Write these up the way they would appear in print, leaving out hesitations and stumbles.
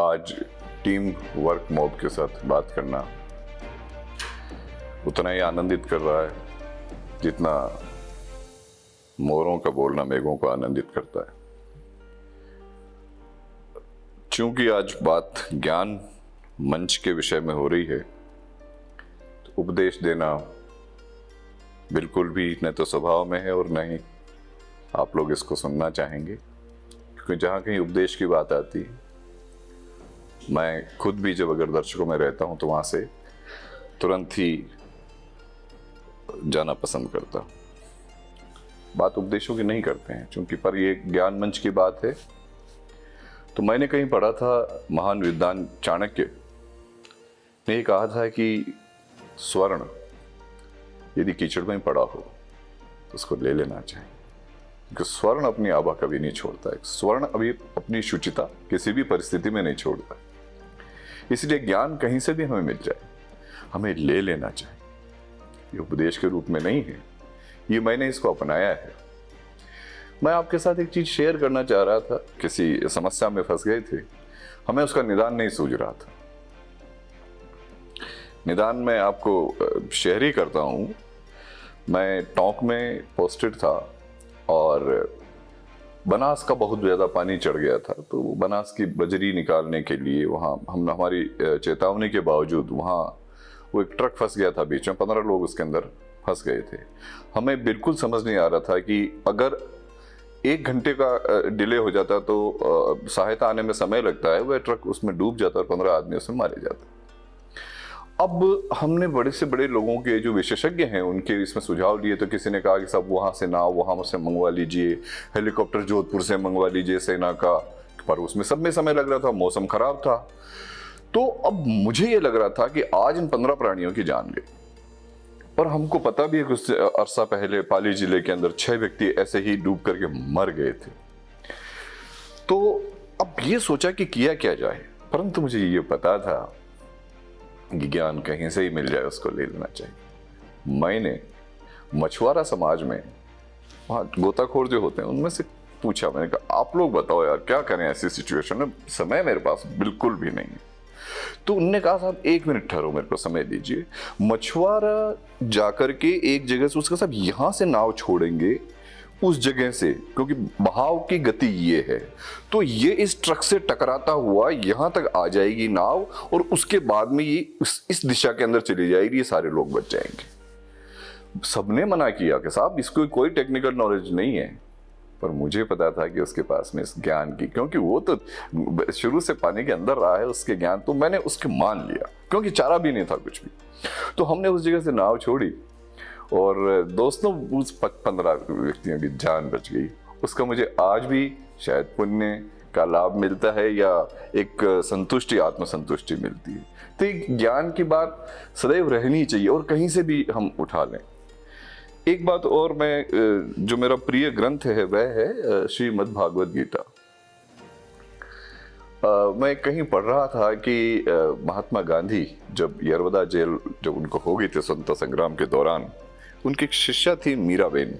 आज team work mob के साथ बात करना उतना ही आनंदित कर रहा है जितना मोरों का बोलना मेघों को आनंदित करता है। चूंकि आज बात ज्ञान मंच के विषय में हो रही है, तो उपदेश देना बिल्कुल भी न तो स्वभाव में है और न ही आप लोग इसको सुनना चाहेंगे, क्योंकि जहाँ कहीं उपदेश की बात आती है, मैं खुद भी जब अगर दर्शकों में रहता हूँ तो वहाँ से तुरंत ही जाना पसंद करता हूँ। बात उपदेशों की नहीं करते हैं चूंकि, पर ये ज्ञान मंच की बात है। तो मैंने कहीं पढ़ा था, महान विद्वान चाणक्य ने ये कहा था कि स्वर्ण यदि कीचड़ में पड़ा हो तो उसको ले लेना चाहिए, क्योंकि स्वर्ण अपनी आभा कभी नहीं छोड़ता है। स्वर्ण अभी अपनी शुचिता किसी भी परिस्थिति में नहीं छोड़ता। इसलिए ज्ञान कहीं से भी हमें मिल जाए, हमें ले लेना चाहिए। ये उपदेश के रूप में नहीं है, ये मैंने इसको अपनाया है। मैं आपके साथ एक चीज शेयर करना चाह रहा था। किसी समस्या में फंस गए थे, हमें उसका निदान नहीं सूझ रहा था। निदान मैं आपको शेयर ही करता हूं। मैं टोंक में पोस्टेड था और बनास का बहुत ज्यादा पानी चढ़ गया था, तो बनास की बजरी निकालने के लिए वहां हम हमारी चेतावनी के बावजूद वहां वो एक ट्रक फंस गया था बीच में, 15 लोग उसके अंदर फंस गए थे। हमें बिल्कुल समझ नहीं आ रहा था कि अगर 1 घंटे का डिले हो जाता तो सहायता आने में समय लगता है, वह ट्रक उसमें डूब जाता और 15 आदमी उसमें मारे जाते। अब हमने बड़े से बड़े लोगों के जो विशेषज्ञ हैं उनके इसमें सुझाव लिए, तो किसी ने कहा कि सब वहां से नाव वहां से मंगवा लीजिए, हेलीकॉप्टर जोधपुर से मंगवा लीजिए सेना का, पर उसमें सब में समय लग रहा था, मौसम खराब था। तो अब मुझे ये लग रहा था कि आज इन 15 प्राणियों की जान गई, और हमको पता भी है कि उससे अरसा पहले पाली जिले के अंदर 6 व्यक्ति ऐसे ही डूब करके मर गए थे। तो अब ये सोचा कि किया क्या जाए, परंतु मुझे ये पता था कि ज्ञान कहीं से ही मिल जाए उसको ले लेना चाहिए। मैंने मछुआरा समाज में वहाँ गोताखोर जो होते हैं उनमें से पूछा, मैंने कहा आप लोग बताओ यार क्या करें ऐसी सिचुएशन में, समय मेरे पास बिल्कुल भी नहीं है। तो उनने कहा साहब 1 मिनट ठहरो, मेरे को समय दीजिए। मछुआरा जाकर के एक जगह से उसका साहब यहां से नाव छोड़ेंगे उस जगह से, क्योंकि बहाव की गति ये है, तो ये इस ट्रक से टकराता हुआ यहां तक आ जाएगी नाव, और उसके बाद में ये इस दिशा के अंदर चली जाएगी, ये सारे लोग बच जाएंगे। सबने मना किया कि साहब इसको कोई टेक्निकल नॉलेज नहीं है, पर मुझे पता था कि उसके पास में इस ज्ञान की, क्योंकि वो तो शुरू से पानी के अंदर रहा है, उसके ज्ञान तो मैंने उसके मान लिया, क्योंकि चारा भी नहीं था कुछ भी। तो हमने उस जगह से नाव छोड़ी और दोस्तों उस 15 व्यक्तियों की जान बच गई। उसका मुझे आज भी शायद पुण्य का लाभ मिलता है या एक संतुष्टि, आत्मसंतुष्टि मिलती है। तो एक ज्ञान की बात सदैव रहनी चाहिए और कहीं से भी हम उठा लें। एक बात और, मैं जो मेरा प्रिय ग्रंथ है वह है श्रीमद् भागवत गीता। मैं कहीं पढ़ रहा था कि महात्मा गांधी जब यरवदा जेल जब उनको हो गई थी स्वतंत्रता संग्राम के दौरान, उनकी एक शिष्या थी मीराबेन,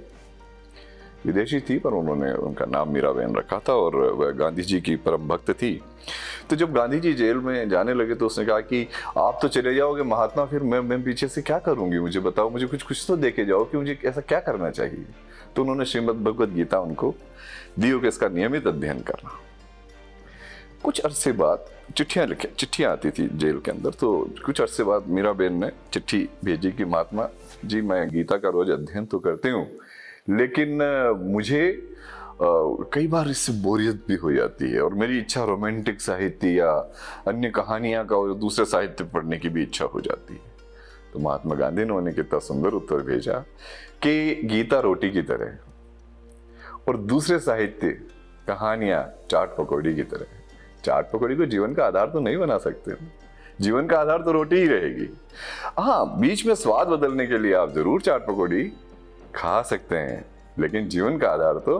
विदेशी थी पर उन्होंने उनका नाम मीराबेन रखा था और वह गांधी जी की परम भक्त थी। तो जब गांधी जी जेल में जाने लगे तो उसने कहा कि आप तो चले जाओगे महात्मा, फिर मैं पीछे से क्या करूंगी, मुझे बताओ, मुझे कुछ तो देके जाओ कि मुझे ऐसा क्या करना चाहिए। तो उन्होंने श्रीमद् भगवत गीता उनको दी कि इसका नियमित अध्ययन करना। कुछ अरसे बाद चिट्ठियां आती थी जेल के अंदर, तो कुछ अरसे बाद मीराबेन ने चिट्ठी भेजी कि महात्मा जी मैं गीता का रोज अध्ययन तो करती हूँ, लेकिन मुझे कई बार इससे बोरियत भी हो जाती है और मेरी इच्छा रोमांटिक साहित्य या अन्य कहानियां का और दूसरे साहित्य पढ़ने की भी इच्छा हो जाती है। तो महात्मा गांधी ने उन्हें कितना सुंदर उत्तर भेजा कि गीता रोटी की तरह और दूसरे साहित्य कहानियां चाट पकौड़ी की तरह। चाट पकौड़ी को जीवन का आधार तो नहीं बना सकते, जीवन का आधार तो रोटी ही रहेगी। हाँ, बीच में स्वाद बदलने के लिए आप जरूर चाट पकौड़ी खा सकते हैं, लेकिन जीवन का आधार तो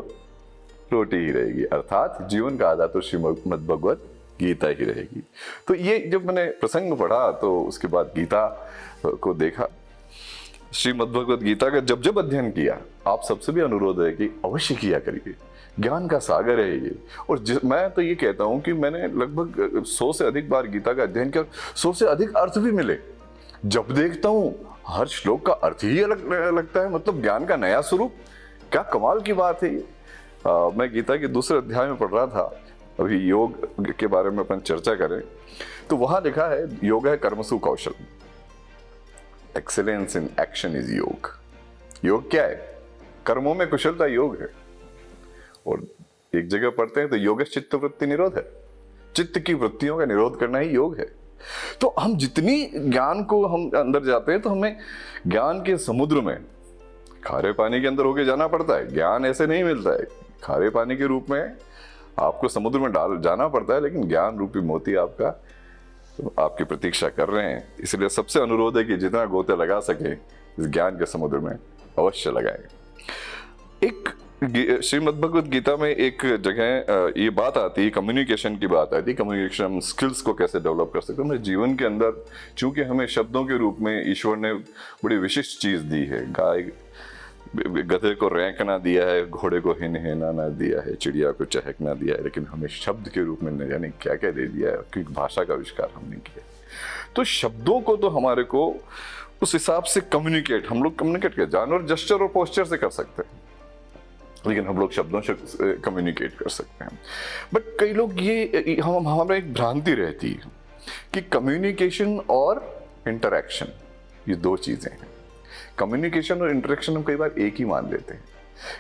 रोटी ही रहेगी, अर्थात जीवन का आधार तो श्रीमद् भगवत गीता ही रहेगी। तो ये जब मैंने प्रसंग पढ़ा तो उसके बाद गीता को देखा, श्रीमद् भगवत गीता का जब जब अध्ययन किया, आप सबसे भी अनुरोध है कि अवश्य किया करिए, ज्ञान का सागर है ये। और मैं तो ये कहता हूं कि मैंने लगभग 100 से अधिक बार गीता का अध्ययन किया, 100 से अधिक अर्थ भी मिले। जब देखता हूं हर श्लोक का अर्थ ही अलग लगता है, मतलब ज्ञान का नया स्वरूप। क्या कमाल की बात है ये। मैं गीता के दूसरे अध्याय में पढ़ रहा था, अभी योग के बारे में अपन चर्चा करें तो वहां लिखा है योग है कर्मसु कौशल, एक्सेलेंस इन एक्शन इज योग। योग क्या है? कर्मों में कुशलता योग है। और एक जगह पढ़ते हैं तो योग चित्त वृत्ति निरोध है, चित्त की वृत्तियों का निरोध करना ही योग है। तो हम जितनी ज्ञान को हम अंदर जाते हैं तो हमें ज्ञान के समुद्र में खारे पानी के अंदर होके जाना पड़ता है। ज्ञान ऐसे नहीं मिलता है, खारे पानी के रूप में आपको समुद्र में डाल जाना पड़ता है, लेकिन ज्ञान रूपी मोती आपकी प्रतीक्षा कर रहे हैं। इसलिए सबसे अनुरोध है कि जितना गोते लगा सके इस ज्ञान के समुद्र में अवश्य लगाएं। एक श्रीमद् भगवद गीता में एक जगह ये बात आती है, कम्युनिकेशन की बात आती है, कम्युनिकेशन स्किल्स को कैसे डेवलप कर सकते हैं। हमारे जीवन के अंदर चूंकि हमें शब्दों के रूप में ईश्वर ने बड़ी विशिष्ट चीज दी है, गाय गधे को रैंकना दिया है, घोड़े को हिनहिनाना दिया है, चिड़िया को चहकना दिया है, लेकिन हमें शब्द के रूप में न जाने क्या क्या दे दिया है, क्योंकि भाषा का आविष्कार हमने किया। तो शब्दों को तो हमारे को उस हिसाब से हम लोग कम्युनिकेट कर, जानवर जेस्चर और पोस्चर से कर सकते हैं, लेकिन हम लोग शब्दों से कम्युनिकेट कर सकते हैं। बट कई लोग ये हमारा एक भ्रांति रहती है कि कम्युनिकेशन और इंटरेक्शन ये दो चीजें हैं। कम्युनिकेशन और इंटरेक्शन हम कई बार एक ही मान लेते हैं।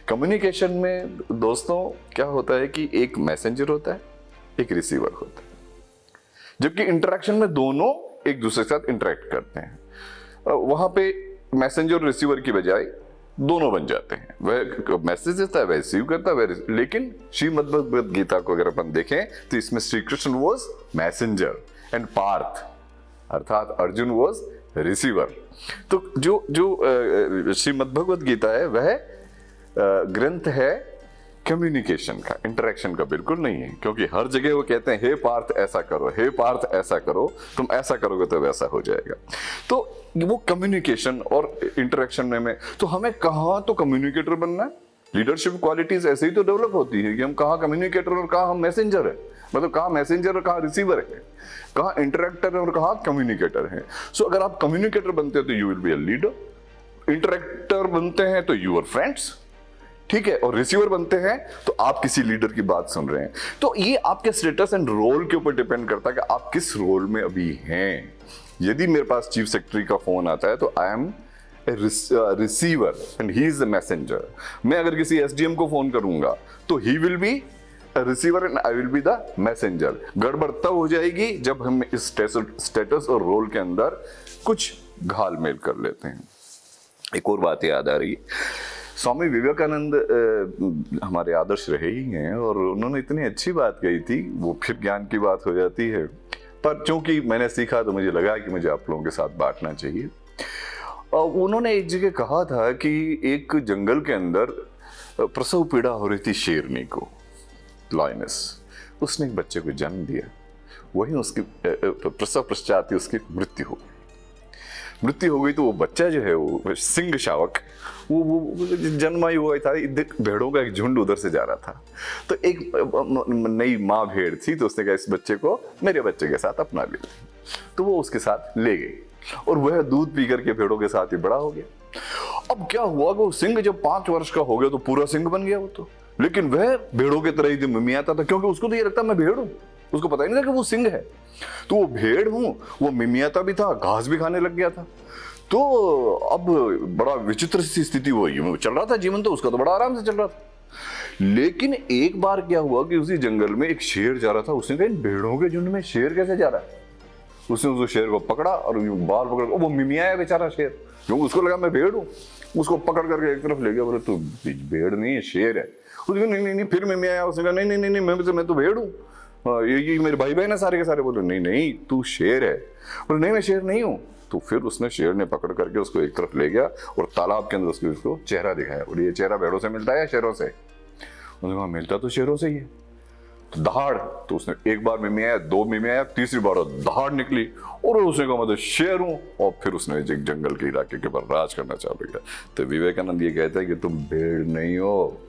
कम्युनिकेशन में दोस्तों क्या होता है कि एक मैसेंजर होता है, एक रिसीवर होता है, जबकि इंटरेक्शन में दोनों एक दूसरे के साथ इंटरेक्ट करते हैं। वहां पे मैसेंजर और रिसीवर की बजाय दोनों बन जाते हैं। वह मैसेज देता है, वह रिसीव करता है, लेकिन श्रीमद् भगवद गीता को अगर अपन देखें तो इसमें Shri Krishna was messenger and Parth अर्थात अर्जुन वाज रिसीवर। तो जो श्रीमद् भगवद गीता है वह ग्रंथ है कम्युनिकेशन का, इंटरेक्शन का बिल्कुल नहीं है। क्योंकि हर जगह वो कहते हैं हे पार्थ ऐसा करो, हे पार्थ ऐसा करो, तुम ऐसा करोगे तो वैसा हो जाएगा। तो वो कम्युनिकेशन और इंटरेक्शन में तो हमें कहाँ तो कम्युनिकेटर बनना है। लीडरशिप क्वालिटीज ऐसे ही तो डेवलप होती है कि हम कहाँ कम्युनिकेटर और कहाँ हम मैसेंजर है, मतलब कहाँ मैसेंजर और कहाँ रिसीवर है, कहाँ इंटरेक्टर है और कहाँ कम्युनिकेटर है। सो अगर आप कम्युनिकेटर बनते हैं तो you will be a leader, interactor बनते हैं तो यू आर फ्रेंड्स, ठीक है, और रिसीवर बनते हैं तो आप किसी लीडर की बात सुन रहे हैं। तो ये आपके स्टेटस एंड रोल के ऊपर डिपेंड करता है कि आप किस रोल में अभी हैं। यदि मेरे पास चीफ सेक्रेटरी का फोन आता है तो I am receiver and he is the messenger. मैं अगर किसी एसडीएम को फोन करूंगा तो he will be receiver and I will be the messenger. गड़बड़ तब हो जाएगी जब हम इस स्टेटस और रोल के अंदर कुछ घालमेल कर लेते हैं। एक और बात याद आ रही, स्वामी विवेकानंद हमारे आदर्श रहे ही हैं और उन्होंने इतनी अच्छी बात कही थी, वो फिर ज्ञान की बात हो जाती है, पर चूंकि मैंने सीखा तो मुझे लगा कि मुझे आप लोगों के साथ बांटना चाहिए। उन्होंने एक जगह कहा था कि एक जंगल के अंदर प्रसव पीड़ा हो रही थी शेरनी को, लॉयनेस। उसने एक बच्चे को जन्म दिया, वही उसकी प्रसव पश्चात ही उसकी मृत्यु हो गई। तो वो बच्चा जो है वो सिंह शावक वो जन्मा ही हुआ था, भेड़ों का एक झुंड उधर से जा रहा था। तो एक नई माँ भेड़ थी तो उसने कहा इस बच्चे को मेरे बच्चे के साथ अपना ले, तो वो उसके साथ ले गई और वह दूध पी करके भेड़ों के साथ ही बड़ा हो गया। अब क्या हुआ कि सिंह जब 5 वर्ष का हो गया तो पूरा सिंह बन गया वो तो, लेकिन वह भेड़ों की तरह ही मिमियाता था, क्योंकि उसको तो ये लगता मैं भेड़ हूं, उसको पता ही नहीं था कि वो सिंह है। तो वो भेड़ हूं, वो मिमियाता भी था, घास भी खाने लग गया था। तो अब बड़ा विचित्र सी स्थिति हुई, चल रहा था जीवन तो उसका तो बड़ा आराम से चल रहा था। लेकिन एक बार क्या हुआ कि उसी जंगल में एक शेर जा रहा था। उसने कहा इन भेड़ों के झुंड में शेर कैसे जा रहा है। उसने उस शेर को पकड़ा और बाल पकड़, वो मिमियाया बेचारा शेर, क्योंकि उसको लगा मैं भेड़ हूँ। उसको पकड़ करके एक तरफ ले गया, बोले तू भेड़ नहीं है शेर है। उसने नहीं, फिर मिमियाया। उसने कहा नहीं मैं तो भेड़ हूँ, ये मेरे भाई बहन है सारे के सारे। बोले नहीं तू शेर है। बोले नहीं मैं शेर नहीं हूँ। तो फिर उसने शेर ने पकड़ करके उसको एक तरफ ले गया और तालाब के अंदर उसको चेहरा दिखाया, और ये चेहरा भेड़ों से मिलता है या शेरों से। उसने कहा मिलता तो शेरों से ही है। तो दहाड़, तो उसने एक बार मिमियाया, 2 मिमियाया, तीसरी बार दहाड़ निकली और उसने कहा मैं शेर हूं। और फिर उसने एक जंगल के इलाके के ऊपर राज करना चालू किया। तो विवेकानंद ये कहते हैं कि तुम भेड़ नहीं हो,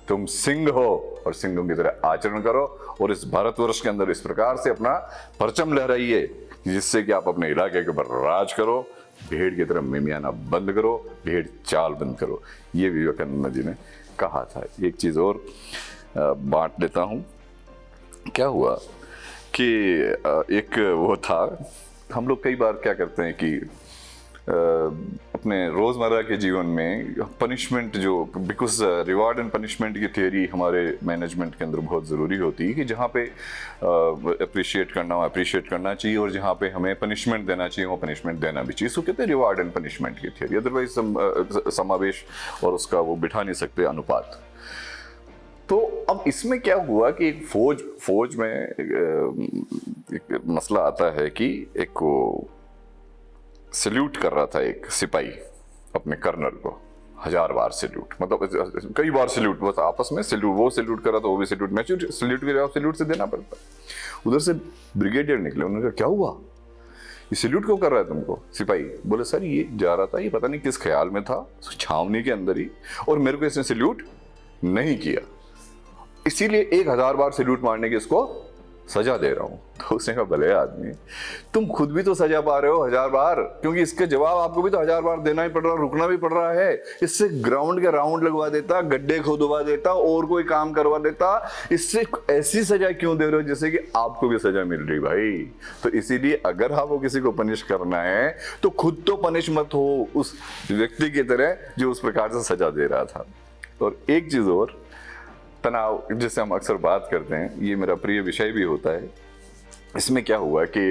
तुम सिंह हो और सिंहों की तरह आचरण करो और इस भारतवर्ष के अंदर इस प्रकार से अपना परचम लहराइए जिससे कि आप अपने इलाके के ऊपर राज करो। भेड़ की तरह मिमियाना बंद करो, भेड़ चाल बंद करो। ये विवेकानंद जी ने कहा था। एक चीज और बांट लेता हूं। क्या हुआ कि एक वो था, हम लोग कई बार क्या करते हैं कि अपने रोजमर्रा के जीवन में पनिशमेंट जो, बिकॉज रिवार्ड एंड पनिशमेंट की थियरी हमारे मैनेजमेंट के अंदर बहुत ज़रूरी होती है कि जहाँ पे अप्रिशिएट करना चाहिए और जहाँ पे हमें पनिशमेंट देना चाहिए वो पनिशमेंट देना भी चाहिए। इसको कहते हैं रिवार्ड एंड पनिशमेंट की थियरी। अदरवाइज समावेश और उसका वो बिठा नहीं सकते अनुपात। तो अब इसमें क्या हुआ कि एक फौज में एक मसला आता है कि एक को सल्यूट कर रहा था एक सिपाही अपने कर्नल को 1000 बार सल्यूट, मतलब कई बार सल्यूट, बस आपस में सल्यूट, वो सल्यूट कर रहा था वो भी सल्यूट, मैं सल्यूट भी सल्यूट से देना पड़ता। उधर से ब्रिगेडियर निकले, उन्होंने कहा क्या हुआ, ये सल्यूट क्यों कर रहा है तुमको? सिपाही बोले सर ये जा रहा था, ये पता नहीं किस ख्याल में था छावनी के अंदर ही, और मेरे को इसने सल्यूट नहीं किया, इसीलिए 1000 बार सल्यूट मारने की इसको सजा दे रहा हूं। तो उसने कहा भले आदमी, तुम खुद भी तो सजा पा रहे हो 1000 बार, क्योंकि इसके जवाब आपको भी तो 1000 बार देना ही पड़ रहा, रुकना भी पड़ रहा है। इससे ग्राउंड के राउंड लगवा देता, गड्ढे खोदवा देता, और कोई काम करवा देता, इससे ऐसी सजा क्यों दे रहे हो जैसे कि आपको भी सजा मिल रही भाई। तो इसीलिए अगर आपको किसी को पनिश करना है तो खुद तो पनिश मत हो उस व्यक्ति की तरह जो उस प्रकार से सजा दे रहा था। और एक चीज और, तनाव जिससे हम अक्सर बात करते हैं, ये मेरा प्रिय विषय भी होता है। इसमें क्या हुआ कि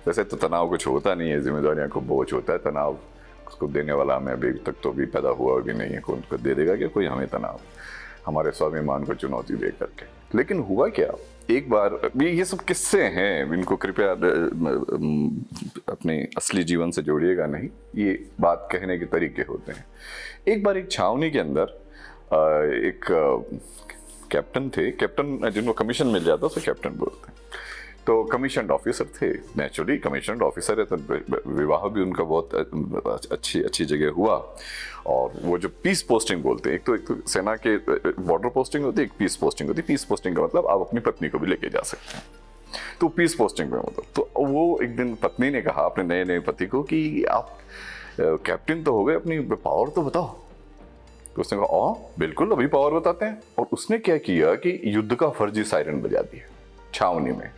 वैसे तो तनाव कुछ होता नहीं है, जिम्मेदारियां को बोझ होता है, तनाव उसको देने वाला हमें अभी तक तो भी पैदा हुआ भी नहीं है, कौन को दे देगा कि कोई हमें तनाव, हमारे स्वाभिमान को चुनौती दे करके। लेकिन हुआ क्या, एक बार ये सब किस्से हैं, इनको कृपया अपने असली जीवन से जोड़िएगा नहीं, ये बात कहने के तरीके होते हैं। एक बार एक छावनी के अंदर एक कैप्टन थे, कैप्टन जिनको कमीशन मिल जाता उसे कैप्टन बोलते हैं। तो कमीशन ऑफिसर थे, नेचुरली कमीशन ऑफिसर है तो विवाह भी उनका बहुत अच्छी जगह हुआ। और वो जो पीस पोस्टिंग बोलते हैं, एक तो सेना के बॉर्डर पोस्टिंग होती है, एक पीस पोस्टिंग होती है। पीस पोस्टिंग का मतलब आप अपनी पत्नी को भी लेके जा सकते हैं, तो पीस पोस्टिंग में मतलब। तो वो एक दिन पत्नी ने कहा अपने नए पति को कि आप कैप्टन तो हो गए, अपनी पावर तो बताओ। तो उसने कहा बिल्कुल अभी पावर बताते हैं। और उसने क्या किया कि युद्ध का फर्जी सायरन बजा दिया छावनी में।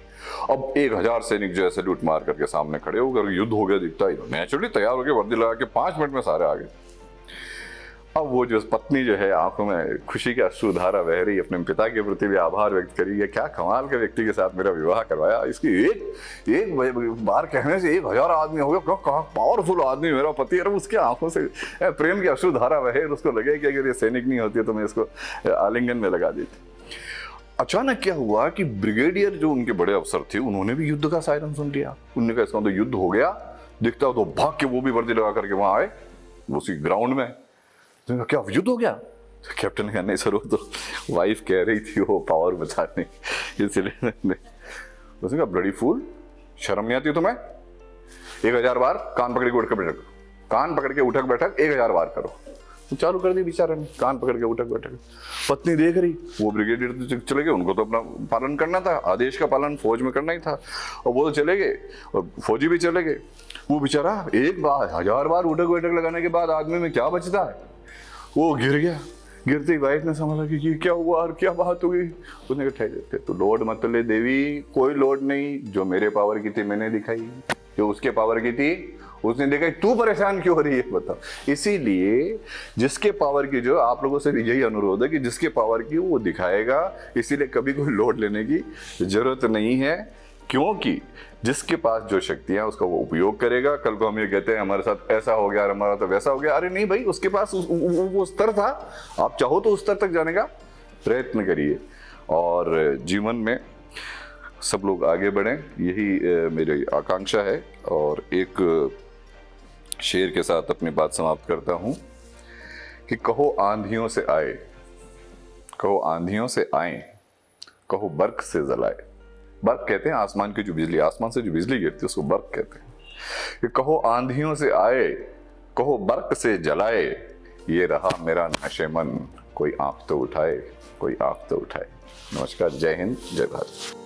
अब 1000 सैनिक जो है सैल्यूट मार करके सामने खड़े हो गए, युद्ध हो गया दिखता ही, नेचुरली तैयार होकर वर्दी लगा के 5 मिनट में सारे आ गए। अब वो जो पत्नी जो है आंखों में खुशी की अश्रुधारा बह रही, अपने पिता के प्रति भी आभार व्यक्त करी है, क्या कमाल के व्यक्ति के साथ मेरा विवाह करवाया, इसकी एक बार कहने से 1000 आदमी हो गया, पावरफुल आदमी मेरा पति। और उसके आंखों से प्रेम की अश्रुधारा बहे, उसको लगे कि अगर ये सैनिक नहीं होती तो मैं इसको आलिंगन में लगा देती। अचानक क्या हुआ कि ब्रिगेडियर जो उनके बड़े अफसर थे, उन्होंने भी युद्ध का सायरन सुन लिया। उन्होंने कहा इसका तो युद्ध हो गया दिखता हो, तो भाग के वो भी वर्दी लगा करके वहां आए उसी ग्राउंड में। तो क्या युद्ध हो गया? तो कैप्टन ने कहा नहीं सर, वो तो वाइफ कह रही थी वो पावर बचाने, इसलिए उसने कहा ब्लडी फूल, शर्म नहीं आती तुम्हें? 1000 बार कान पकड़ के उठ कर बैठक, कान पकड़ के उठक बैठक 1000 बार करो। तो चालू कर दी बेचारे ने, कान पकड़ के उठक बैठक। पत्नी देख रही, वो ब्रिगेडियर चले गए, उनको तो अपना पालन करना था, आदेश का पालन फौज में करना ही था, और वो तो चले गए और फौजी भी चले गए। वो बेचारा एक बार 1000 बार उठक बैठक लगाने के बाद आदमी में क्या बचता है, वो गिर गया। गिरते ही वाइफ ने समझा कि क्या हुआ और क्या बात हुई। उसने कहा ठहरे, तो लोड मत ले देवी, कोई लोड नहीं, जो मेरे पावर की थी मैंने दिखाई, जो उसके पावर की थी उसने देखा, तू परेशान क्यों हो रही है बताओ। इसीलिए जिसके पावर की, जो आप लोगों से यही अनुरोध है कि जिसके पावर की वो दिखाएगा, इसीलिए कभी कोई लोड लेने की जरूरत नहीं है, क्योंकि जिसके पास जो शक्तियां उसका वो उपयोग करेगा। कल को हम ये कहते हैं हमारे साथ ऐसा हो गया, हमारा तो वैसा हो गया, अरे नहीं भाई, उसके पास वो स्तर था, आप चाहो तो उस स्तर तक जाने का प्रयत्न करिए और जीवन में सब लोग आगे बढ़ें, यही मेरी आकांक्षा है। और एक शेर के साथ अपनी बात समाप्त करता हूं कि कहो आंधियों से आए, कहो आंधियों से आए, कहो बर्क से जलाए। बर्क कहते हैं आसमान की जो बिजली, आसमान से जो बिजली गिरती है उसको बर्क कहते हैं। कि कहो आंधियों से आए, कहो बर्क से जलाए, ये रहा मेरा नशेमन, कोई आंख तो उठाए, कोई आंख तो उठाए। नमस्कार, जय हिंद, जय भारत।